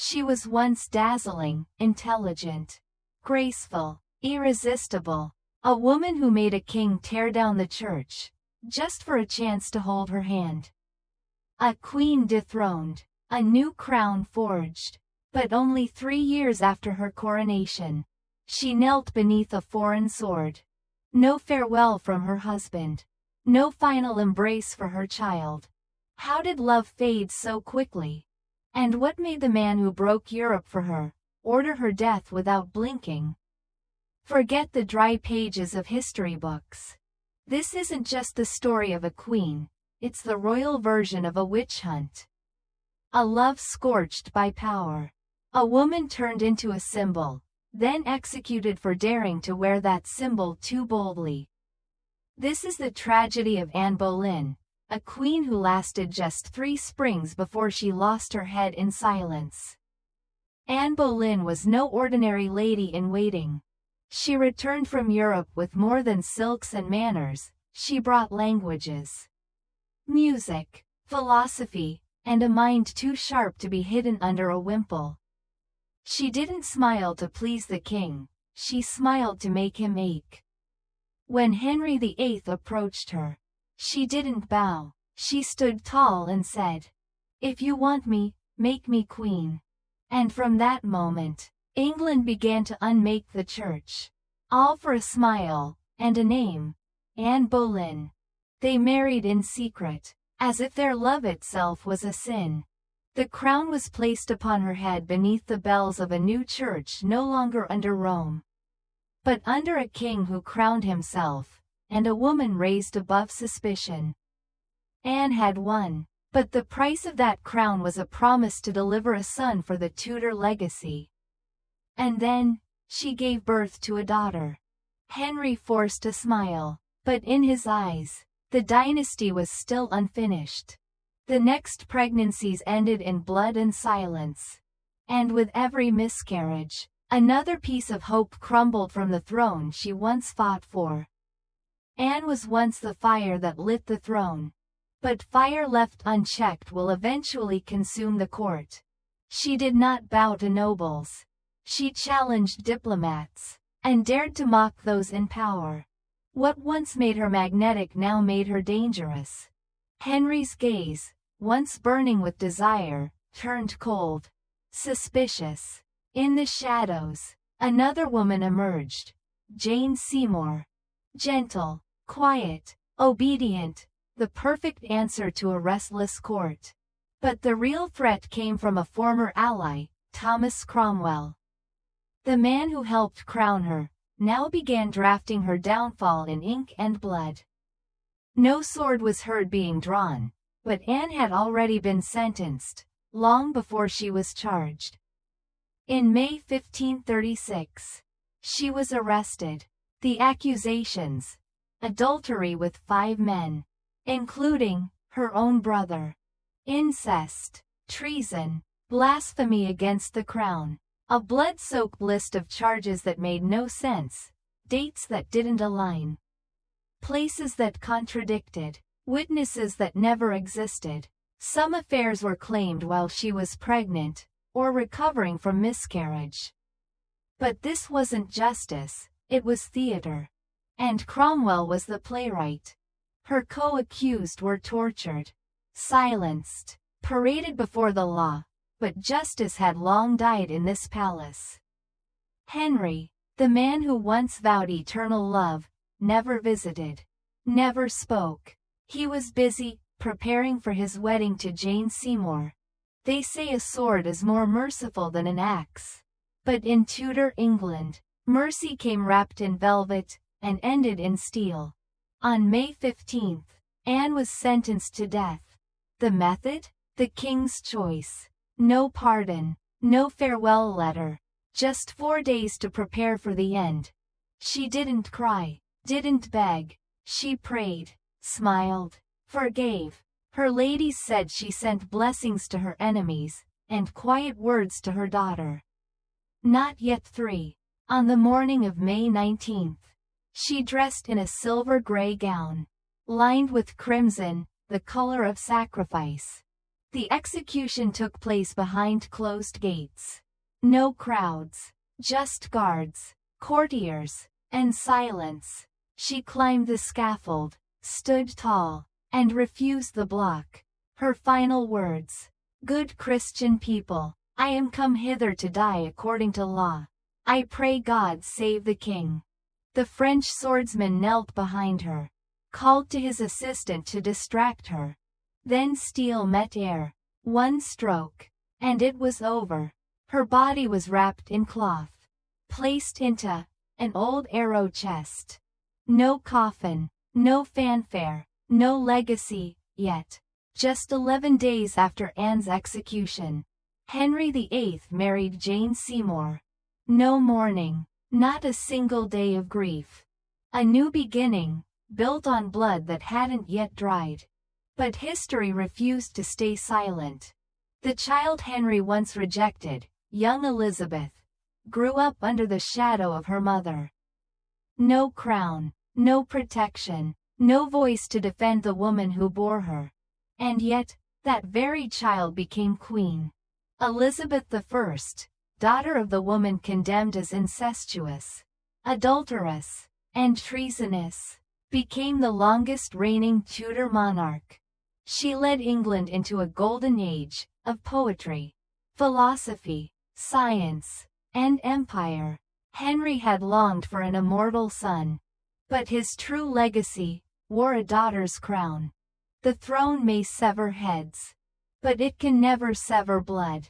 She was once dazzling, intelligent, graceful, irresistible. A woman who made a king tear down the church, just for a chance to hold her hand. A queen dethroned, a new crown forged. But only 3 years after her coronation, she knelt beneath a foreign sword. No farewell from her husband. No final embrace for her child. How did love fade so quickly? And what made the man who broke Europe for her order her death without blinking? Forget the dry pages of history books. This isn't just the story of a queen, it's the royal version of a witch hunt. A love scorched by power. A woman turned into a symbol, then executed for daring to wear that symbol too boldly. This is the tragedy of Anne Boleyn, a queen who lasted just 3 springs before she lost her head in silence. Anne Boleyn was no ordinary lady in waiting. She returned from Europe with more than silks and manners. She brought languages, music, philosophy, and a mind too sharp to be hidden under a wimple. She didn't smile to please the king, she smiled to make him ache. When Henry VIII approached her, she didn't bow, she stood tall and said, "If you want me, make me queen." And from that moment, England began to unmake the church. All for a smile, and a name. Anne Boleyn. They married in secret, as if their love itself was a sin. The crown was placed upon her head beneath the bells of a new church no longer under Rome, but under a king who crowned himself, and a woman raised above suspicion. Anne had won, but the price of that crown was a promise to deliver a son for the Tudor legacy. And then, she gave birth to a daughter. Henry forced a smile, but in his eyes, the dynasty was still unfinished. The next pregnancies ended in blood and silence. And with every miscarriage, another piece of hope crumbled from the throne she once fought for. Anne was once the fire that lit the throne. But fire left unchecked will eventually consume the court. She did not bow to nobles. She challenged diplomats, and dared to mock those in power. What once made her magnetic now made her dangerous. Henry's gaze, once burning with desire, turned cold, suspicious. In the shadows, another woman emerged, Jane Seymour. Gentle, quiet, obedient, the perfect answer to a restless court. But the real threat came from a former ally, Thomas Cromwell. The man who helped crown her, now began drafting her downfall in ink and blood. No sword was heard being drawn, but Anne had already been sentenced, long before she was charged. In May 1536, she was arrested. The accusations: adultery with 5 men, including her own brother, incest, treason, blasphemy against the crown. A blood-soaked list of charges that made no sense, dates that didn't align, places that contradicted, witnesses that never existed. Some affairs were claimed while she was pregnant, or recovering from miscarriage. But this wasn't justice, it was theater. And Cromwell was the playwright. Her co-accused were tortured, silenced, paraded before the law. But justice had long died in this palace. Henry, the man who once vowed eternal love, never visited, never spoke. He was busy, preparing for his wedding to Jane Seymour. They say a sword is more merciful than an axe. But in Tudor England, mercy came wrapped in velvet, and ended in steel. On May 15th, Anne was sentenced to death. The method? The king's choice. No pardon, no farewell letter. Just 4 days to prepare for the end. She didn't cry, didn't beg. She prayed, smiled, forgave. Her ladies said she sent blessings to her enemies, and quiet words to her daughter. Not yet 3. On the morning of May 19th, she dressed in a silver gray gown, lined with crimson, the color of sacrifice. The execution took place behind closed gates. No crowds, just guards, courtiers, and silence. She climbed the scaffold, stood tall, and refused the block. Her final words: "Good Christian people, I am come hither to die according to law. I pray God save the king." The French swordsman knelt behind her, called to his assistant to distract her. Then steel met air, one stroke, and it was over. Her body was wrapped in cloth, placed into an old arrow chest. No coffin, no fanfare, no legacy, yet. Just 11 days after Anne's execution, Henry VIII married Jane Seymour. No mourning, not a single day of grief. A new beginning, built on blood that hadn't yet dried. But history refused to stay silent. The child Henry once rejected, young Elizabeth, grew up under the shadow of her mother. No crown, no protection, no voice to defend the woman who bore her. And yet, that very child became queen. Elizabeth I, daughter of the woman condemned as incestuous, adulterous, and treasonous, became the longest reigning Tudor monarch. She led England into a golden age of poetry, philosophy, science, and empire. Henry had longed for an immortal son, but his true legacy wore a daughter's crown. The throne may sever heads, but it can never sever blood.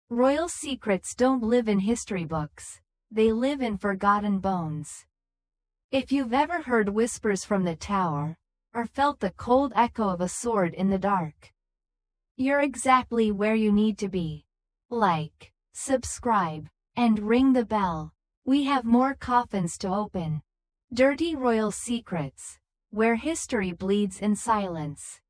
Royal secrets don't live in history books, they live in forgotten bones. If you've ever heard whispers from the tower, or felt the cold echo of a sword in the dark, you're exactly where you need to be. Like, subscribe, and ring the bell. We have more coffins to open. Dirty Royal Secrets, where history bleeds in silence.